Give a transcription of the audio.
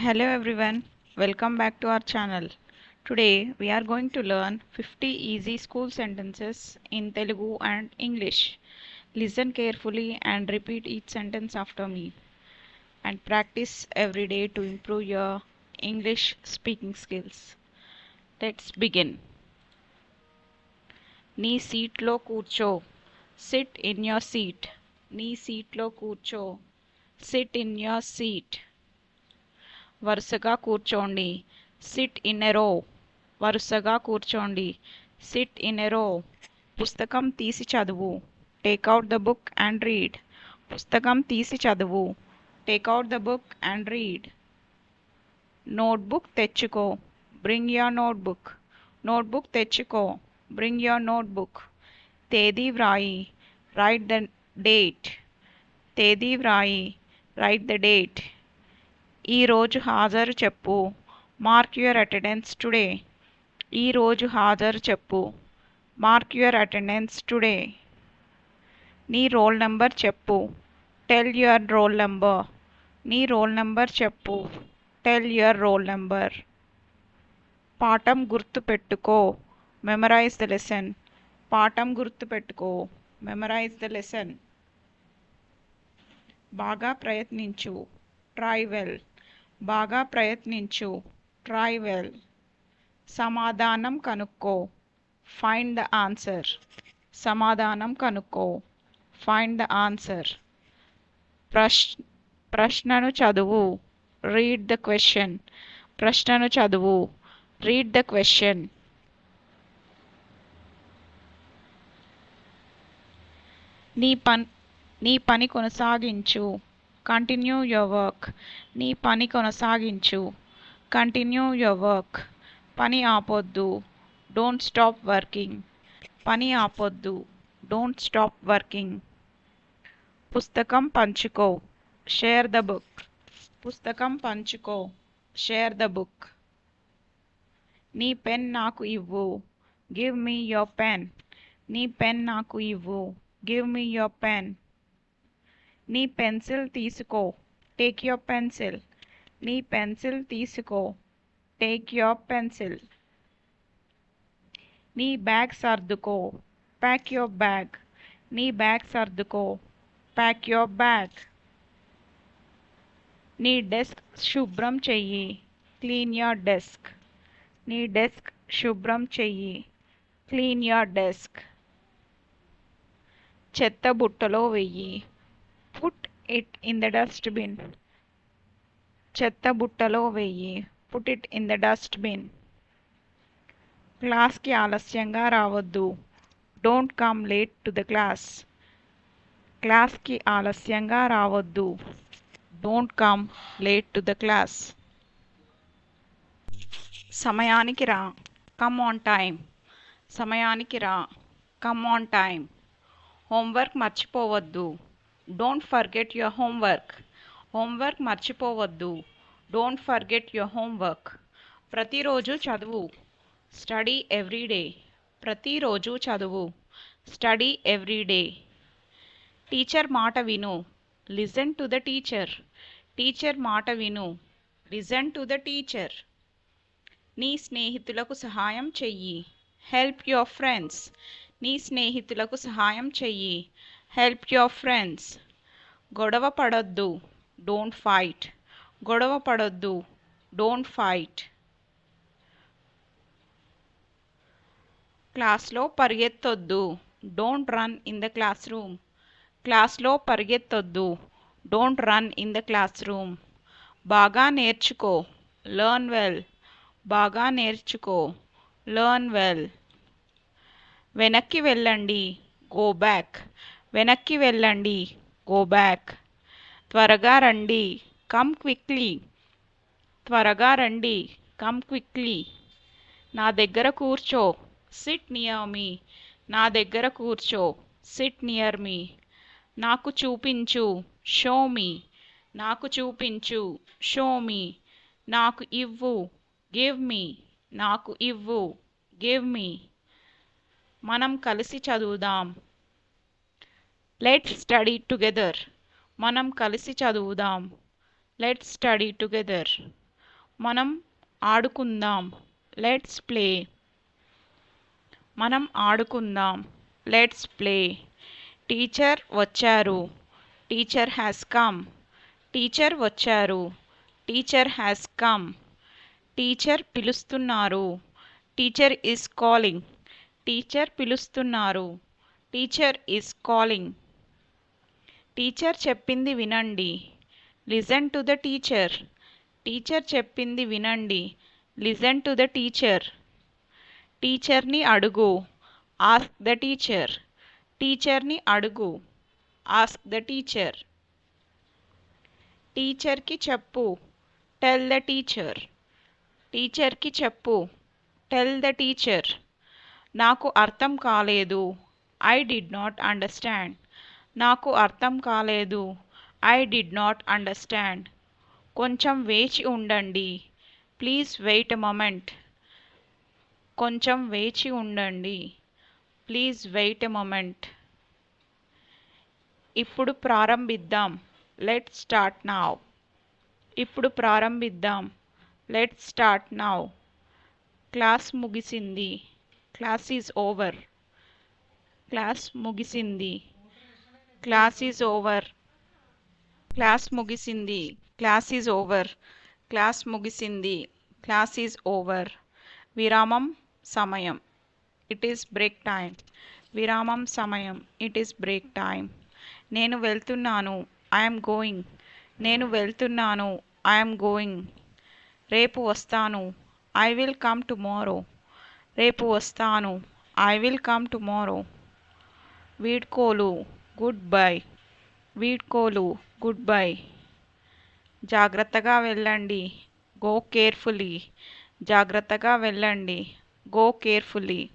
Hello everyone, welcome back to our channel. Today we are going to learn 50 easy school sentences in Telugu and English. Listen carefully and repeat each sentence after me and practice every day to improve your English speaking skills. Let's begin. నీ సీట్లో కూర్చో. Sit in your seat. నీ సీట్లో కూర్చో. Sit in your seat. వరుసగా కూర్చోండి. SIT in a రో. వరుసగా కూర్చోండి. సిట్ ఇన్ ఎ రో. పుస్తకం తీసి చదువు. Take out the book and read. పుస్తకం తీసి చదువు. Take out the book and read. Notebook తెచ్చుకో. Bring your notebook. నోట్బుక్ తెచ్చుకో. Bring your notebook. తేదీ వ్రాయి. Right the date. తేదీ వ్రాయి. Right the date. ఈరోజు హాజరు చెప్పు. Mark your attendance today. ఈరోజు హాజరు చెప్పు. Mark your attendance today. నీ రోల్ నెంబర్ చెప్పు. Tell your roll number. నీ రోల్ నెంబర్ చెప్పు. Tell your roll number. పాఠం గుర్తుపెట్టుకో. Memorise the lesson. పాఠం గుర్తుపెట్టుకో. Memorise the lesson. బాగా ప్రయత్నించు. Try well. బాగా ప్రయత్నించు. Try well. సమాధానం కనుక్కో. Find the answer. సమాధానం కనుక్కో. Find the answer. ప్రశ్నను చదువు. Read the question. ప్రశ్నను చదువు. Read the question. నీ పని కొనసాగించు. Continue your work. నీ పని కొనసాగించు. Continue your work. పని ఆపొద్దు. Don't stop working. పని ఆపొద్దు. Don't stop working. పుస్తకం పంచుకో. Share the book. పుస్తకం పంచుకో. Share the book. నీ పెన్ నాకు ఇవ్వు. Give me your pen. నీ పెన్ నాకు ఇవ్వు. Give me your pen. నీ పెన్సిల్ తీసుకో. Take your pencil. నీ పెన్సిల్ తీసుకో. Take your pencil. నీ బ్యాగ్ సర్దుకో. Pack your bag. నీ బ్యాగ్ సర్దుకో. Pack your bag. నీ డెస్క్ శుభ్రం చెయ్యి. Clean your desk. నీ డెస్క్ శుభ్రం చెయ్యి. Clean your desk. చెత్త బుట్టలో వెయ్యి. Put it in the dustbin. చెత్త బుట్టలో వెయ్యి. Put it in the dustbin. క్లాస్కి ఆలస్యంగా రావద్దు. Don't come late to the class. క్లాస్కి ఆలస్యంగా రావద్దు. Don't come late to the class. సమయానికి రా. Come on time. సమయానికి రా. Come on time. హోంవర్క్ మర్చిపోవద్దు. Don't forget your homework. Homework మర్చిపోవద్దు. Don't forget your homework. ప్రతిరోజు చదువు. Study every day. ప్రతిరోజు చదువు. Study every day. టీచర్ మాట విను. Listen to the teacher. Teacher మాట విను. Listen to the teacher. నీ స్నేహితులకు సహాయం చెయ్యి. Help your friends. నీ స్నేహితులకు సహాయం చెయ్యి. Help your friends. గొడవ పడొద్దు. Don't fight. గొడవ పడొద్దు. Don't fight. క్లాస్లో పరిగెత్తొద్దు. Don't run in the class room. క్లాస్లో పరిగెత్తొద్దు. Don't run in the class room. బాగా నేర్చుకో. Learn well. బాగా నేర్చుకో. Learn well. వెనక్కి వెళ్ళండి. Go back. వెనక్కి వెళ్ళండి. Go back. త్వరగా రండి. Come quickly. త్వరగా రండి. Come quickly. నా దగ్గర కూర్చో. సిట్ నియర్ మీ. నా దగ్గర కూర్చో. సిట్ నియర్ మీ. నాకు చూపించు. Show me. నాకు చూపించు. Show me. నాకు ఇవ్వు. గివ్ మీ. నాకు ఇవ్వు. గివ్ మీ. మనం కలిసి చదువుదాం. Let's study together. మనం కలిసి చదువుదాం. Let's study together. మనం ఆడుకుందాం. Let's play. మనం ఆడుకుందాం. Let's play. టీచర్ వచ్చారు. Teacher has come. టీచర్ వచ్చారు. Teacher has come. టీచర్ పిలుస్తున్నారు. Teacher is calling. టీచర్ పిలుస్తున్నారు. Teacher is calling. టీచర్ చెప్పింది వినండి. Listen to the teacher. Teacher చెప్పింది వినండి. Listen to the teacher. టీచర్ని అడుగు. Ask the teacher. టీచర్ని అడుగు. Ask the teacher. టీచర్కి చెప్పు. Tell the teacher. టీచర్కి చెప్పు. Tell the teacher. నాకు అర్థం కాలేదు. I did not understand. నాకు అర్థం కాలేదు. I did not understand. కొంచెం వేచి ఉండండి. Please wait a moment. కొంచెం వేచి ఉండండి. Please wait a moment. ఇప్పుడు ప్రారంభిద్దాం. Let's start now. ఇప్పుడు ప్రారంభిద్దాం. Let's start now. క్లాస్ ముగిసింది. Class is over. క్లాస్ ముగిసింది. Class is over. క్లాస్ ముగిసింది. Class is over. క్లాస్ ముగిసింది. Class is over. విరామం సమయం. It is break time. విరామం సమయం. It is break time. నేను వెళ్తున్నాను. I'm going. నేను వెళ్తున్నాను. I'm going. రేపు వస్తాను. I will come tomorrow. రేపు వస్తాను. I will come tomorrow. వీడ్కోలు. Goodbye. వీడ్కోలు. Goodbye. జాగ్రత్తగా వెళ్ళండి. Go carefully. జాగ్రత్తగా వెళ్ళండి. Go carefully.